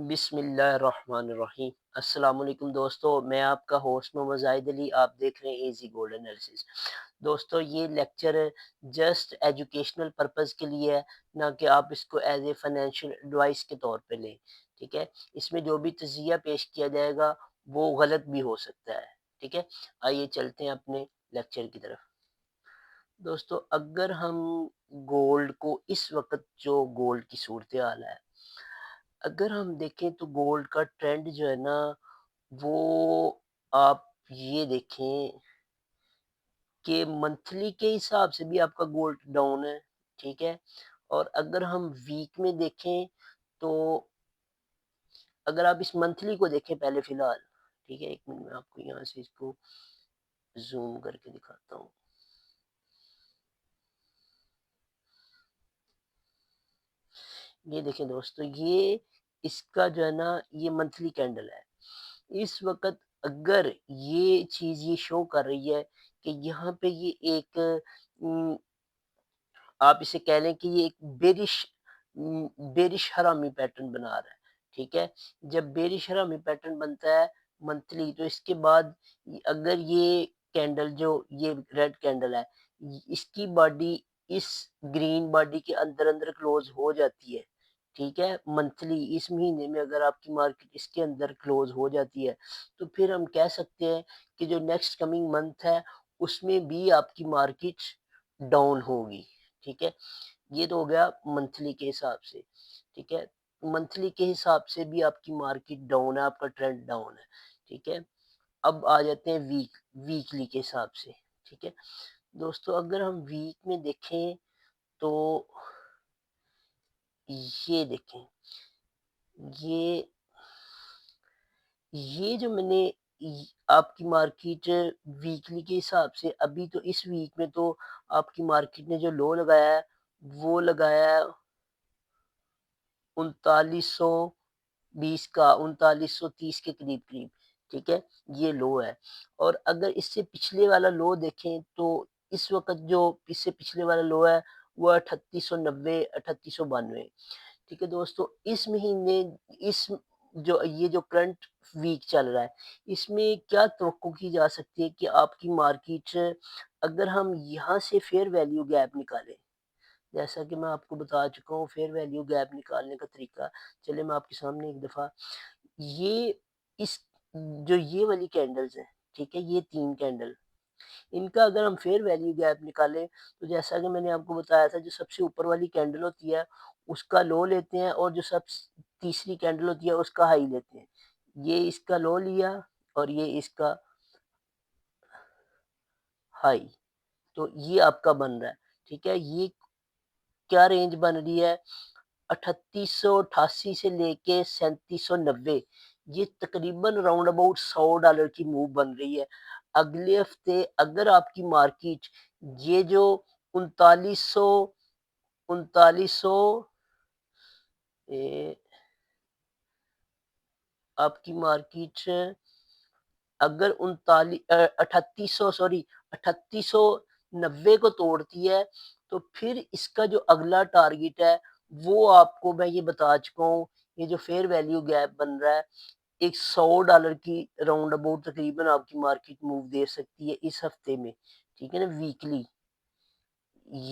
बिस्मिल्लाहिर्रहमानिर्रहीम। अस्सलाम वालेकुम दोस्तों, मैं आपका होस्ट मोहम्मद ज़ाहिद अली। आप देख रहे हैं इजी गोल्ड एनालिसिस। दोस्तों, ये लेक्चर जस्ट एजुकेशनल पर्पस के लिए है, ना कि आप इसको एज ए फाइनेंशियल एडवाइस के तौर पे लें। ठीक है, इसमें जो भी तजिया पेश किया जाएगा वो गलत भी हो सकता है। ठीक है, आइए चलते हैं अपने लेक्चर की तरफ। दोस्तों, अगर हम गोल्ड को इस वक्त जो गोल्ड की सूरत हाल है, अगर हम देखें तो गोल्ड का ट्रेंड जो है ना, वो आप ये देखें कि मंथली के हिसाब से भी आपका गोल्ड डाउन है। ठीक है, और अगर हम वीक में देखें तो अगर आप इस मंथली को देखें पहले फिलहाल, ठीक है, एक मिनट में आपको यहाँ से इसको जूम करके दिखाता हूँ। ये देखें दोस्तों, ये इसका जो है ना, ये मंथली कैंडल है। इस वक़्त अगर ये चीज़ ये शो कर रही है कि यहाँ पे ये एक आप इसे कह लें कि ये एक बेरिश हरामी पैटर्न बना रहा है। ठीक है? जब बेरिश हरामी पैटर्न बनता है मंथली, तो इसके बाद अगर ये कैंडल जो ये रेड कैंडल है, इसकी बॉडी इस ग्रीन बॉडी के अंदर-अंदर क्लोज़ हो जाती है। ठीक है? मंथली इस महीने में अगर आपकी मार्केट इसके अंदर क्लोज़ हो जाती है, तो फिर हम कह सकते हैं कि जो नेक्स्ट कमिंग मंथ है, उसमें भी आपकी मार्केट डाउन होगी। ठीक है? ये तो हो गया मंथली के हिसाब से। ठीक है? मंथली के हिसाब से भी आपकी मार्केट डाउन है, आपका ट्रेंड डाउन है। ठीक है? अब आ जाते हैं वीकली के हिसाब से। ठीक है? दोस्तों, अगर हम वीक में देखें तो ये देखें, ये ये जो मैंने आपकी मार्केट वीकली के हिसाब से अभी तो इस वीक में तो आपकी मार्केट ने जो लो लगाया है, वो लगाया है 3920 का, 3930 के करीब-करीब। ठीक है? ये लो है। और अगर इससे पिछले वाला लो देखें तो इस वक़्त जो इससे पिछले वाला लो है, वो 3890, 3892। ठीक है दोस्तों, इस महीने इस जो ये जो करंट वीक चल रहा है, इसमें क्या तवक्को की जा सकती है कि आपकी मार्केट, अगर हम यहाँ से फेयर वैल्यू गैप निकालें, जैसा कि मैं आपको बता चुका हूँ फेयर वैल्यू गैप निकालने का तरीका। चलिए मैं आपके सामने एक दफ़ा ये इस जो ये वाली कैंडल्स हैं, ठीक है? ये 3 कैंडल, इनका अगर हम फेयर वैल्यू गैप निकालें, तो जैसा कि मैंने आपको बताया था, जो सबसे ऊपर वाली कैंडल होती है, उसका लो लेते हैं और जो तीसरी कैंडल होती है, उसका हाई लेते हैं। ये इसका लो लिया और ये इसका हाई, तो ये आपका बन रहा है। ठीक है? ये क्या रेंज बन रही है? 3888 से लेके 3790, ये तकरीबन राउंड अबाउट $100 की मूव बन रही है। अगले हफ्ते अगर आपकी मार्केट ये जो 3900 3900 ए, आपकी मार्केट अगर 3800 सॉरी 3890 को तोड़ती है, तो फिर इसका जो अगला टारगेट है, वो आपको मैं ये बता चुका हूँ, ये जो फेयर वैल्यू गैप बन रहा है, एक $100 की राउंड अबाउट तकरीबन आपकी मार्केट मूव दे सकती है इस हफ्ते में। ठीक है ना? वीकली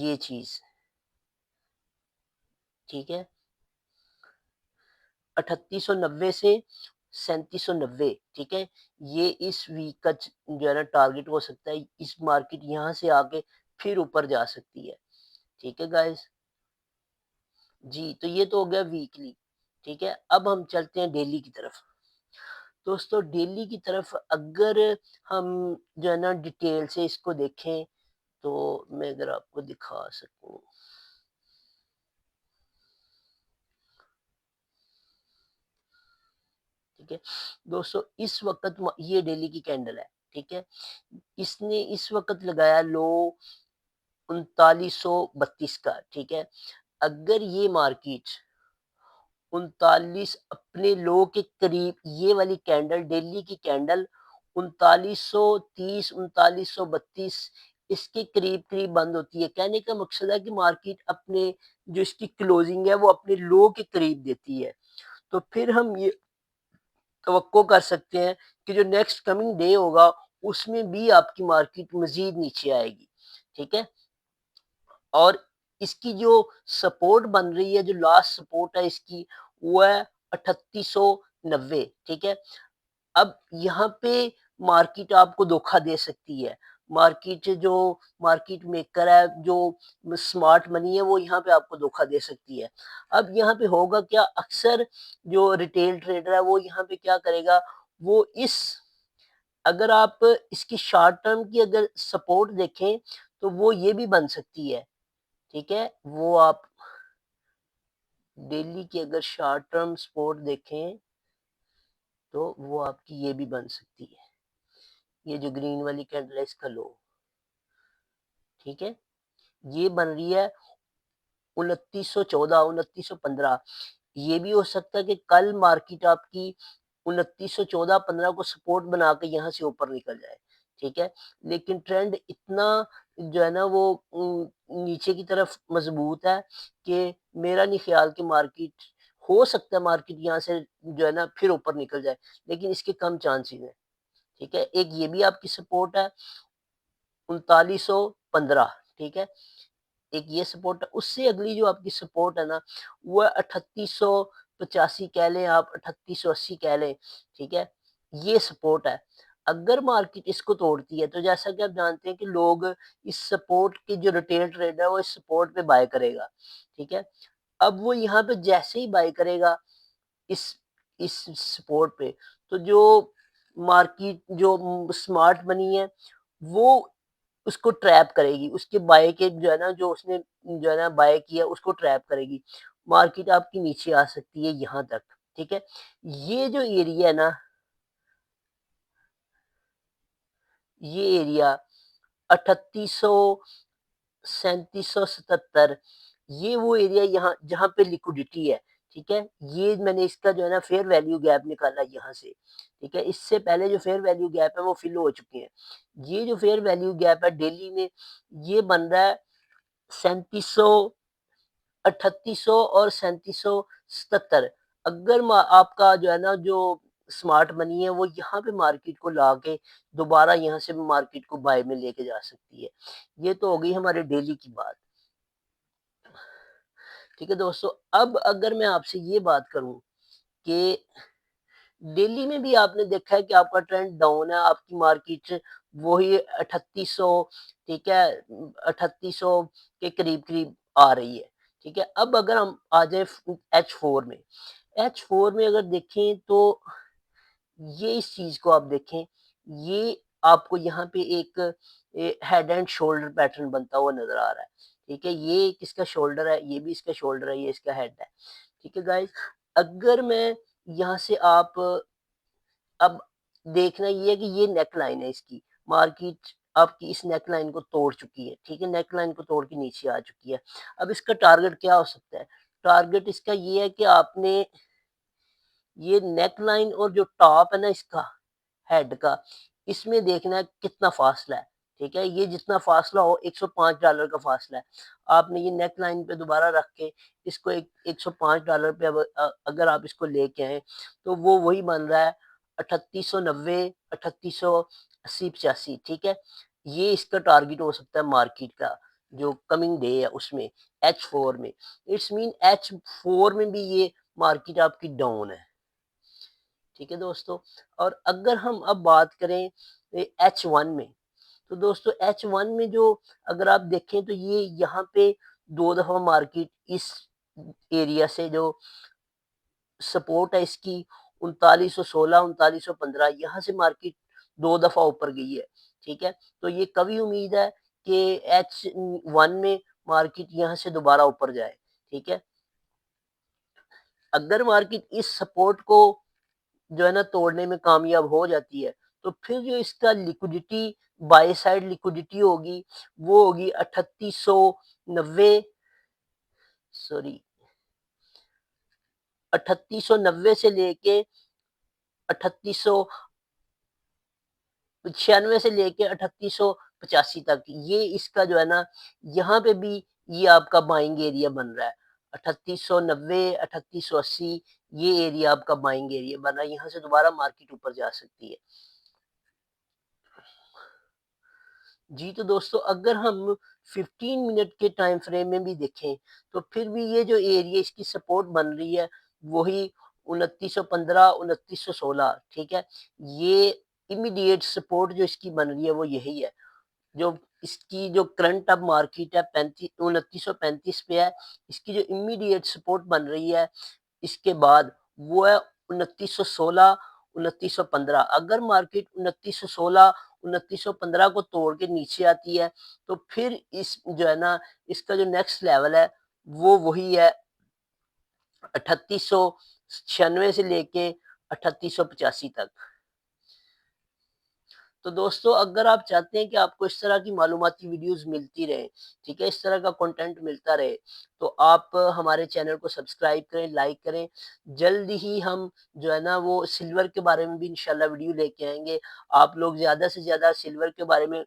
ये चीज़, ठीक है? 3890 से 3790, ठीक है? ये इस वीक का जो है ना टारगेट हो सकता है। इस मार्केट यहाँ से आके फिर ऊपर जा सकती है। ठीक है गाइस? जी, तो ये तो हो गया वीकली। ठीक है? अब हम चलते हैं डेली की तरफ। दोस्तों, डेली की तरफ अगर हम जो है ना डिटेल से इसको देखें, तो मैं अगर आपको दिखा सकूँ। ठीक है? दोस्तों, इस वक़्त ये डेली की कैंडल है। ठीक है? इसने इस वक़्त लगाया लो 3932 का। ठीक है? अगर ये मार्केट 39 अपने लो के करीब, ये वाली कैंडल डेली की कैंडल 3930, 3932 इसके करीब-करीब बंद होती है। कहने का मकसद है कि मार्केट अपने जो इसकी क्लोजिंग है, वो अपने लो के करीब देती है। तो फिर हम ये तवक्को कर सकते हैं कि जो नेक्स्ट कमिंग डे होगा, उसमें भी आपकी मार्केट मज़ीद नीचे आएगी, ठीक है? और इसकी जो सपोर्ट बन रही है, जो लास्ट सपोर्ट है इसकी, वो है 3890, ठीक है? अब यहाँ पे मार्केट आपको धोखा दे सकती है। जो मार्केट मेकर है, जो स्मार्ट मनी है, वो यहाँ पे आपको धोखा दे सकती है। अब यहाँ पे होगा क्या, अक्सर जो रिटेल ट्रेडर है, वो यहाँ पे क्या करेगा, वो इस अगर आप इसकी शॉर्ट टर्म की अगर सपोर्ट देखें, तो वो ये भी बन सकती है, ठीक है? वो आप डेली की अगर शॉर्ट टर्म सपोर्ट देखें, तो वो आपकी ये भी बन सकती है। ये जो ग्रीन वाली कैंडल है, इसका लो, ठीक है? ये बन रही है 2914, 2915। ये भी हो सकता है कि कल मार्केट आपकी 2914-15 को सपोर्ट बना के यहाँ से ऊपर निकल जाए, ठीक है? लेकिन ट्रेंड इतना जो है ना वो नीचे की तरफ मजबूत है कि मेरा नहीं ख्याल कि मार्केट, हो सकता है मार्केट यहाँ से जो है ना फिर ऊपर निकल जाए, लेकिन इसके कम चांसेस हैं, ठीक है? एक ये भी आपकी सपोर्ट है 3915, ठीक है? एक ये सपोर्ट है, उससे अगली जो आपकी सपोर्ट है ना, वो है 3885 कह लें आप, 3880 कह लें, ठीक है? ये सपोर्ट है। अगर मार्केट इसको तोड़ती है, तो जैसा कि आप जानते हैं कि लोग इस सपोर्ट की, जो रिटेल ट्रेडर है, वो इस सपोर्ट पे बाय करेगा, ठीक है? अब वो यहाँ पे जैसे ही बाय करेगा इस इस सपोर्ट पे, तो जो मार्केट, जो स्मार्ट मनी है, वो उसको ट्रैप करेगी, उसके बाय के जो है ना, जो उसने जो है ना बाय किया, उसको ट्रैप करेगी। मार्केट आपकी नीचे आ सकती है यहाँ तक, ठीक है? ये जो एरिया है ना, ये एरिया 3800, 3777, ये वो एरिया यहाँ जहाँ पे लिक्विडिटी है, ठीक है? ये मैंने इसका जो है ना फेयर वैल्यू गैप निकाला यहाँ से, ठीक है? इससे पहले जो फेयर वैल्यू गैप है, वो फिल हो चुके हैं। ये जो फेयर वैल्यू गैप है डेली में, ये बन रहा है 3700, 3800 और 3777। अगर आपका जो है ना, जो स्मार्ट मनी है, वो यहाँ पे मार्केट को लाके दोबारा यहाँ से मार्केट को बाय में लेके जा सकती है। ये तो हो गई हमारे डेली की बात, ठीक है दोस्तों? अब अगर मैं आपसे ये बात करूं कि दिल्ली में भी आपने देखा है कि आपका ट्रेंड डाउन है, आपकी मार्केट वही 3800, ठीक है, 3800 के करीब करीब आ रही है, ठीक है? अब अगर हम आ जाए H4 में, H4 में अगर देखें, तो ये इस चीज को आप देखें, ये आपको यहाँ पे एक हेड एंड शोल्डर पैटर्न बनता हुआ नजर आ रहा है, ठीक है? ये किसका शोल्डर है, ये भी इसका शोल्डर है, ये इसका हेड है, ठीक है गाइस? अगर मैं यहाँ से आप, अब देखना ये है कि ये नेक लाइन है इसकी, मार्केट आपकी इस नेक लाइन को तोड़ चुकी है, ठीक है? नेक लाइन को तोड़ के नीचे आ चुकी है। अब इसका टारगेट क्या हो सकता है? टारगेट इसका ये है कि आपने ये नेक लाइन और जो टॉप है ना इसका, हेड का, इसमें देखना है कितना फासला है, ठीक है? ये जितना फासला हो, $105 का फासला है। आपने ये नेक लाइन पे दोबारा रख के इसको एक $105 पे, अब अगर आप इसको लेके आए, तो वो वही बन रहा है 3890, 3880-85, ठीक है? ये इसका टारगेट हो सकता है मार्केट का, जो कमिंग डे है उसमें, H4 में। इट्स मीन H4 में भी ये मार्केट आपकी डाउन है, ठीक है दोस्तों? और अगर हम अब बात करें H1 में, तो दोस्तों H1 में जो अगर आप देखें, तो ये यहाँ पे 2 दफ़ा मार्केट इस एरिया से जो सपोर्ट है इसकी 3916, 3915, यहाँ से मार्केट 2 दफ़ा ऊपर गई है, ठीक है? तो ये कभी उम्मीद है कि H1 में मार्केट यहाँ से दोबारा ऊपर जाए, ठीक है? अगर मार्केट इस सपोर्ट को जो है ना तोड़ने में कामयाब हो जाती है, तो फिर जो इसका लिक्विडिटी, बाय साइड लिक्विडिटी होगी, वो होगी 3890, सॉरी, 3890 से लेके 3896 से लेके 3885 तक, ये इसका जो है ना, यहाँ पे भी ये आपका बाइंग एरिया बन रहा है। 3890, 3880 ये एरिया आपका बाइंग एरिया बना, यहाँ से दोबारा मार्केट ऊपर जा सकती है। जी, तो दोस्तों अगर हम 15 मिनट के टाइम फ्रेम में भी देखें, तो फिर भी ये जो एरिया इसकी सपोर्ट बन रही है, वही 2915, 2916, ठीक है? ये इमीडिएट सपोर्ट जो इसकी बन रही है, वो यही है। जो इसकी जो करंट अब मार्केट है 2935 पे है, इसकी जो इमीडिएट सपोर्ट बन रही है इसके बाद, वो है 2916, 2915। अगर मार्केट 2916, 2915 को तोड़ के नीचे आती है, तो फिर इस जो है ना, इसका जो नेक्स्ट लेवल है, वो वही है 3896 से लेके 3885 तक। तो दोस्तों अगर आप चाहते हैं कि आपको इस तरह की मालूमाती वीडियोस मिलती रहे, ठीक है, इस तरह का कंटेंट मिलता रहे, तो आप हमारे चैनल को सब्सक्राइब करें, लाइक करें। जल्द ही हम जो है ना वो सिल्वर के बारे में भी इंशाल्लाह वीडियो लेके आएंगे। आप लोग ज़्यादा से ज़्यादा सिल्वर के बारे में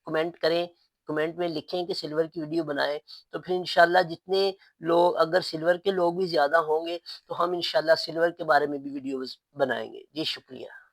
कमेंट करें, कमेंट में लिखें कि सिल्वर की वीडियो बनाएं, तो फिर इंशाल्लाह जितने लोग, अगर सिल्वर के लोग भी ज़्यादा होंगे, तो हम इंशाल्लाह सिल्वर के बारे में भी वीडियोस बनाएंगे। जी शुक्रिया।